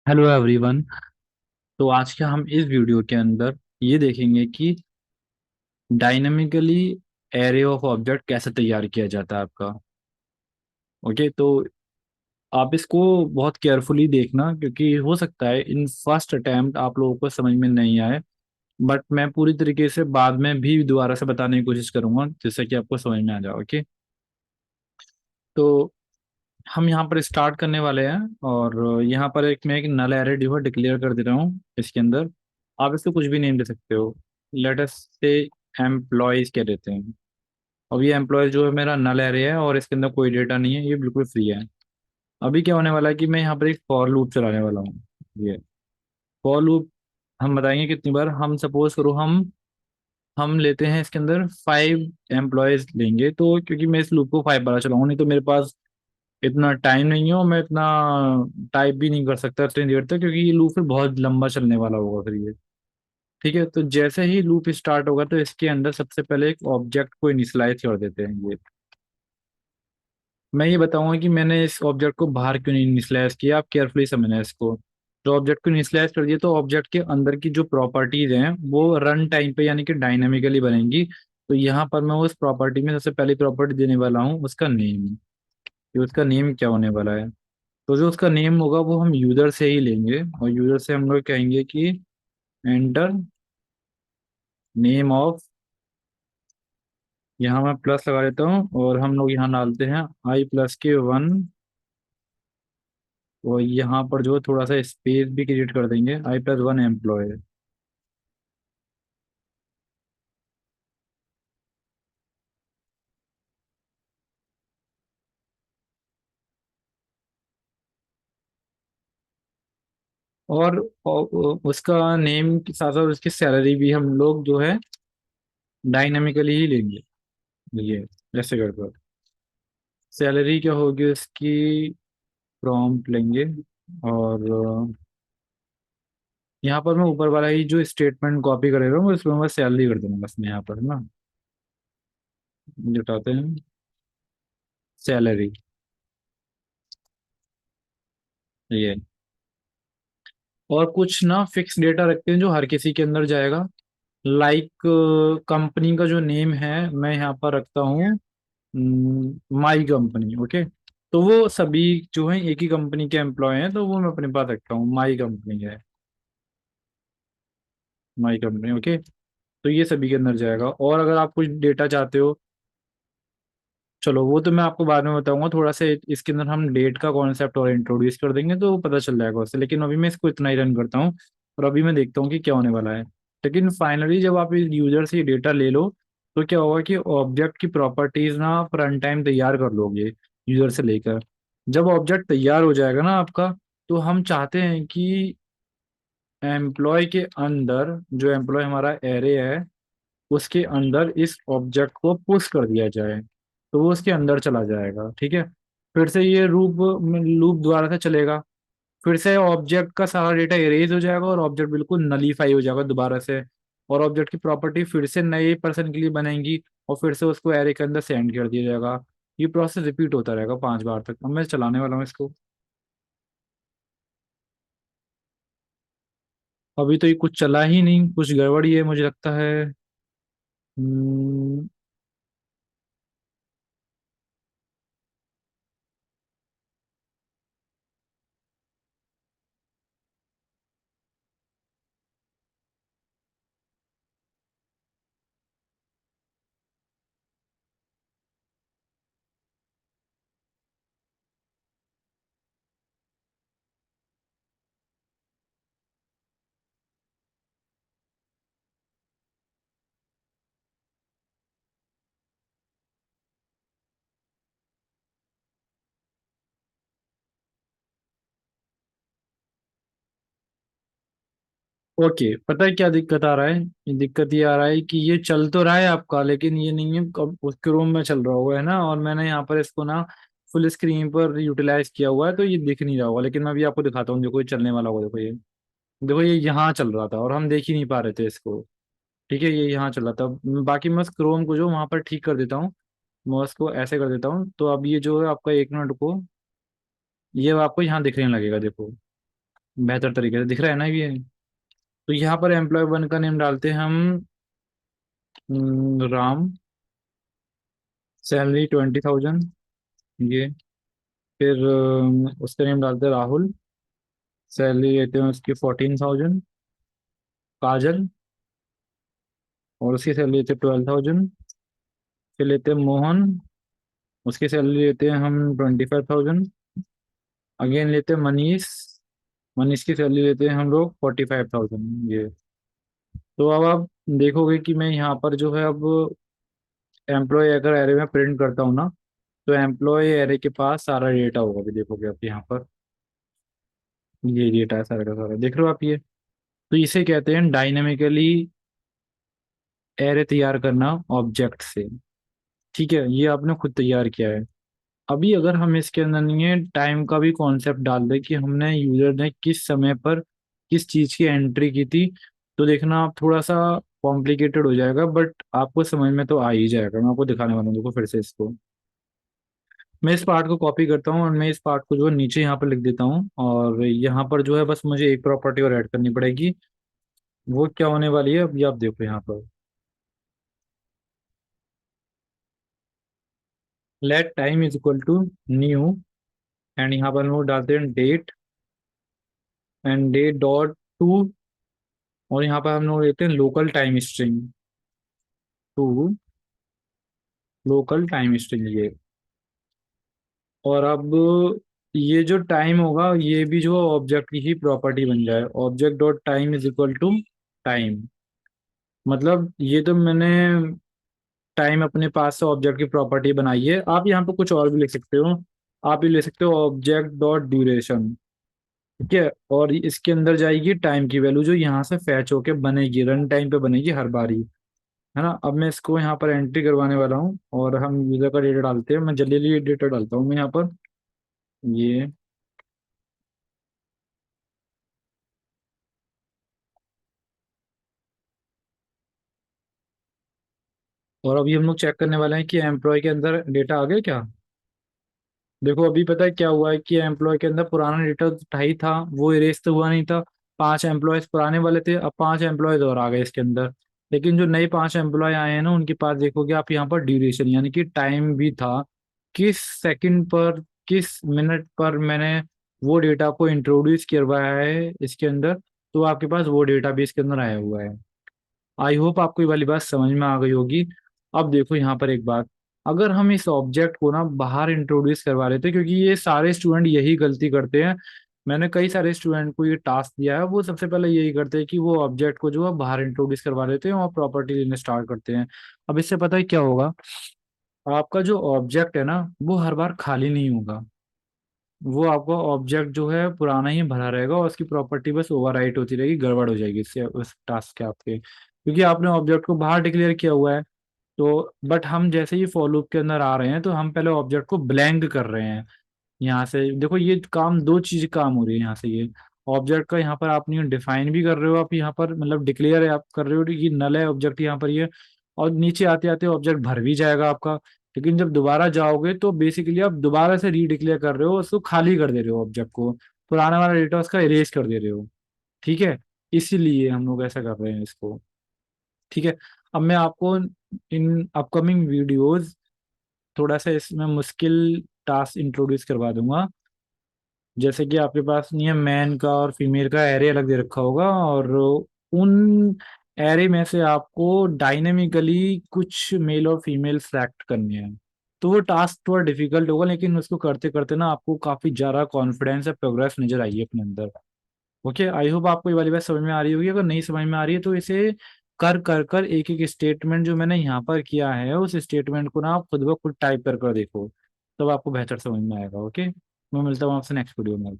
Hello everyone. तो आज के हम इस वीडियो के अंदर ये देखेंगे कि डायनामिकली एरे ऑफ ऑब्जेक्ट कैसे तैयार किया जाता है आपका। ओके, तो आप इसको बहुत केयरफुली देखना क्योंकि हो सकता है इन फर्स्ट अटेम्प्ट आप लोगों को समझ में नहीं आए। बट मैं पूरी तरीके से बाद में भी दोबारा से बताने की कोशिश करूंगा जिससे कि आपको समझ में आ जाए। ओके, तो हम यहाँ पर स्टार्ट करने वाले हैं और यहाँ पर मैं एक नल एरे डिक्लेयर कर दे रहा हूँ इसके अंदर। आप इसको कुछ भी नेम दे सकते हो। लेट अस से एम्प्लॉयज कह देते हैं। अब ये एम्प्लॉयज जो है मेरा नल एरे है और इसके अंदर कोई डेटा नहीं है, ये बिल्कुल फ्री है। अभी क्या होने वाला है कि मैं यहाँ पर एक फॉर लूप चलाने वाला हूँ। ये फॉर लूप हम बताएंगे कितनी बार। हम सपोज करो हम लेते हैं इसके अंदर 5 एम्प्लॉयज लेंगे, तो क्योंकि मैं इस लूप को 5 बार चलाऊंगा, नहीं तो मेरे पास इतना टाइम नहीं है और मैं इतना टाइप भी नहीं कर सकता इतनी देर तक, क्योंकि ये लूप फिर बहुत लंबा चलने वाला होगा फिर ये। ठीक है, तो जैसे ही लूप स्टार्ट होगा तो इसके अंदर सबसे पहले एक ऑब्जेक्ट को इनिशियलाइज कर देते हैं ये। मैं ये बताऊंगा कि मैंने इस ऑब्जेक्ट को बाहर क्यों नहीं इनिशियलाइज किया, आप केयरफुली समझना इसको। तो ऑब्जेक्ट को इनिशियलाइज कर दिया तो ऑब्जेक्ट के अंदर की जो प्रॉपर्टीज हैं वो रन टाइम पे यानी कि डायनामिकली बनेंगी। तो यहाँ पर मैं उस प्रॉपर्टी में सबसे पहली प्रॉपर्टी देने वाला हूँ उसका नेम। कि उसका नेम क्या होने वाला है। तो जो उसका नेम होगा वो हम यूजर से ही लेंगे और यूजर से हम लोग कहेंगे कि एंटर नेम ऑफ। यहाँ मैं प्लस लगा देता हूँ और हम लोग यहाँ डालते हैं i+1। और यहाँ पर जो है थोड़ा सा स्पेस भी क्रिएट कर देंगे, i+1 एम्प्लॉय। और उसका नेम के साथ साथ उसकी सैलरी भी हम लोग जो है डायनामिकली ही लेंगे। ये ऐसे कर सैलरी क्या होगी उसकी, प्रॉम्प्ट लेंगे। और यहाँ पर मैं ऊपर वाला ही जो स्टेटमेंट कॉपी कर रहा हूँ उसमें मैं सैलरी कर दूंगा बस मैं यहाँ पर ना जुटाते हैं सैलरी। ये और कुछ ना फिक्स डेटा रखते हैं जो हर किसी के अंदर जाएगा। लाइक कंपनी का जो नेम है मैं यहाँ पर रखता हूँ माई कंपनी। ओके, तो वो सभी जो है एक ही कंपनी के एम्प्लॉय हैं तो वो मैं अपने पास रखता हूँ, माई कंपनी है, माई कंपनी। ओके, तो ये सभी के अंदर जाएगा। और अगर आप कुछ डेटा चाहते हो, चलो वो तो मैं आपको बाद में बताऊंगा। थोड़ा सा इसके अंदर हम डेट का कॉन्सेप्ट और इंट्रोड्यूस कर देंगे तो पता चल जाएगा उससे, लेकिन अभी मैं इसको इतना ही रन करता हूँ और अभी मैं देखता हूँ कि क्या होने वाला है। लेकिन फाइनली जब आप इस यूजर से डेटा ले लो तो क्या होगा कि ऑब्जेक्ट की प्रॉपर्टीज ना आप रन टाइम तैयार कर लोगे यूजर से लेकर। जब ऑब्जेक्ट तैयार हो जाएगा ना आपका, तो हम चाहते हैं कि एम्प्लॉय के अंदर, जो एम्प्लॉय हमारा एरे है उसके अंदर इस ऑब्जेक्ट को पुश कर दिया जाए तो वो उसके अंदर चला जाएगा। ठीक है, फिर से ये लूप लूप दोबारा से चलेगा। फिर से ऑब्जेक्ट का सारा डेटा इरेज हो जाएगा और ऑब्जेक्ट बिल्कुल नलीफाई हो जाएगा दोबारा से। और ऑब्जेक्ट की प्रॉपर्टी फिर से नए पर्सन के लिए बनेंगी और फिर से उसको एरे के अंदर सेंड कर दिया जाएगा। ये प्रोसेस रिपीट होता रहेगा 5 बार तक। अब मैं चलाने वाला हूँ इसको। अभी तो ये कुछ चला ही नहीं, कुछ गड़बड़ी है मुझे लगता है। हम्म, ओके, पता है क्या दिक्कत आ रहा है। ये दिक्कत ये आ रहा है कि ये चल तो रहा है आपका, लेकिन ये नहीं है कब उसके रूम में चल रहा होगा है ना, और मैंने यहाँ पर इसको ना फुल स्क्रीन पर यूटिलाइज किया हुआ है तो ये दिख नहीं रहा होगा। लेकिन मैं अभी आपको दिखाता हूँ, देखो ये चलने वाला होगा। देखो ये, देखो ये यहाँ चल रहा था और हम देख ही नहीं पा रहे थे इसको। ठीक है, ये यहाँ चल रहा था। बाकी मैं उस क्रोम को जो वहाँ पर ठीक कर देता हूँ, मैं उसको ऐसे कर देता हूँ तो अब ये जो है आपका 1 मिनट को ये आपको यहाँ दिखने लगेगा। देखो बेहतर तरीके से दिख रहा है ना ये। तो यहाँ पर एम्प्लॉय वन का नेम डालते हैं हम राम, सैलरी 20,000, ये। फिर उसका नेम डालते हैं राहुल, सैलरी लेते हैं उसकी 14,000। काजल, और उसकी सैलरी लेते हैं 12,000। फिर लेते हैं मोहन, उसकी सैलरी लेते हैं हम 25,000। अगेन लेते हैं मनीष, मनीष की सैलरी लेते हैं हम लोग 45,000, ये। तो अब आप देखोगे कि मैं यहाँ पर जो है अब एम्प्लॉय अगर एरे में प्रिंट करता हूँ ना, तो एम्प्लॉय एरे के पास सारा डेटा होगा। भी देखोगे आप यहाँ पर, ये डेटा है सारा का सारा, देख रहे हो आप ये। तो इसे कहते हैं डायनेमिकली एरे तैयार करना ऑब्जेक्ट से। ठीक है, ये आपने खुद तैयार किया है। अभी अगर हम इसके अंदर नहीं है टाइम का भी कॉन्सेप्ट डाल दे कि हमने यूजर ने किस समय पर किस चीज की एंट्री की थी, तो देखना आप थोड़ा सा कॉम्प्लिकेटेड हो जाएगा, बट आपको समझ में तो आ ही जाएगा। मैं आपको दिखाने वाला हूँ, देखो फिर से इसको। मैं इस पार्ट को कॉपी करता हूँ और मैं इस पार्ट को जो है नीचे यहाँ पर लिख देता हूँ, और यहाँ पर जो है बस मुझे एक प्रॉपर्टी और ऐड करनी पड़ेगी। वो क्या होने वाली है अभी आप देखो यहाँ पर। Let time is equal to new, and यहाँ पर हम लोग डालते हैं date, and date dot to, और यहाँ पर हम लोग लेते हैं local time string to, local time string, ये। और अब ये जो टाइम होगा ये भी जो ऑब्जेक्ट की ही प्रॉपर्टी बन जाए। Object dot time is equal to time, मतलब ये तो मैंने टाइम अपने पास से ऑब्जेक्ट की प्रॉपर्टी बनाई है। आप यहाँ पे कुछ और भी लिख सकते हो। आप ये ले सकते हो ऑब्जेक्ट डॉट ड्यूरेशन, ठीक है। और इसके अंदर जाएगी टाइम की वैल्यू जो यहाँ से फैच होके बनेगी, रन टाइम पे बनेगी हर बारी, है ना। अब मैं इसको यहाँ पर एंट्री करवाने वाला हूँ, और हम यूजर का डेटा डालते हैं। मैं जल्दी जल्दी डेटा डालता हूँ मैं यहाँ पर, ये। और अभी हम लोग चेक करने वाले हैं कि एम्प्लॉय के अंदर डेटा आ गया क्या। देखो अभी पता है क्या हुआ है कि एम्प्लॉय के अंदर पुराना डेटा था ही था, वो इरेज तो हुआ नहीं था। 5 एम्प्लॉयज पुराने वाले थे, अब 5 एम्प्लॉयज और आ गए इसके अंदर। लेकिन जो नए 5 एम्प्लॉय आए हैं ना, उनके पास देखोगे आप यहाँ पर ड्यूरेशन यानी कि टाइम भी था, किस सेकंड पर किस मिनट पर मैंने वो डेटा को इंट्रोड्यूस करवाया है इसके अंदर। तो आपके पास वो डेटा भी इसके अंदर आया हुआ है। आई होप आपको ये वाली बात समझ में आ गई होगी। अब देखो यहाँ पर एक बात, अगर हम इस ऑब्जेक्ट को ना बाहर इंट्रोड्यूस करवा लेते, क्योंकि ये सारे स्टूडेंट यही गलती करते हैं। मैंने कई सारे स्टूडेंट को ये टास्क दिया है, वो सबसे पहले यही करते हैं कि वो ऑब्जेक्ट को जो है बाहर इंट्रोड्यूस करवा लेते हैं और प्रॉपर्टी लेने स्टार्ट करते हैं। अब इससे पता है क्या होगा, आपका जो ऑब्जेक्ट है ना वो हर बार खाली नहीं होगा। वो आपका ऑब्जेक्ट जो है पुराना ही भरा रहेगा, और उसकी प्रॉपर्टी बस ओवरराइट होती रहेगी, गड़बड़ हो जाएगी इससे उस टास्क के आपके, क्योंकि आपने ऑब्जेक्ट को बाहर डिक्लेयर किया हुआ है। तो बट हम जैसे ही फॉर लूप के अंदर आ रहे हैं तो हम पहले ऑब्जेक्ट को ब्लैंक कर रहे हैं। यहाँ से देखो ये काम, दो चीज काम हो रही है यहाँ से। ये ऑब्जेक्ट का यहाँ पर आप नहीं डिफाइन भी कर रहे हो, आप यहाँ पर मतलब डिक्लेयर आप कर रहे हो कि नल है ऑब्जेक्ट यहाँ पर ये। और नीचे आते आते ऑब्जेक्ट भर भी जाएगा आपका। लेकिन जब दोबारा जाओगे तो बेसिकली आप दोबारा से रीडिक्लेयर कर रहे हो, उसको खाली कर दे रहे हो ऑब्जेक्ट को, पुराना वाला डेटा उसका इरेज कर दे रहे हो। ठीक है, इसीलिए हम लोग ऐसा कर रहे हैं इसको। ठीक है। अब मैं आपको इन अपकमिंग वीडियोस थोड़ा सा इसमें मुश्किल टास्क इंट्रोड्यूस करवा दूंगा। जैसे कि आपके पास नहीं है मैन का और फीमेल का एरे अलग दे रखा होगा, और उन एरे में से आपको डायनेमिकली कुछ मेल और फीमेल सेलेक्ट करने हैं। तो वो टास्क थोड़ा डिफिकल्ट होगा, लेकिन उसको करते करते ना आपको काफी ज्यादा कॉन्फिडेंस और प्रोग्रेस नजर आएगी अपने अंदर। ओके, आई होप आपको ये वाली बात समझ में आ रही होगी। अगर नहीं समझ में आ रही है तो इसे कर कर कर एक एक स्टेटमेंट जो मैंने यहाँ पर किया है उस स्टेटमेंट को ना आप खुद ब खुद टाइप कर कर देखो, तब आपको बेहतर समझ में आएगा। ओके, मैं मिलता हूँ आपसे नेक्स्ट वीडियो में।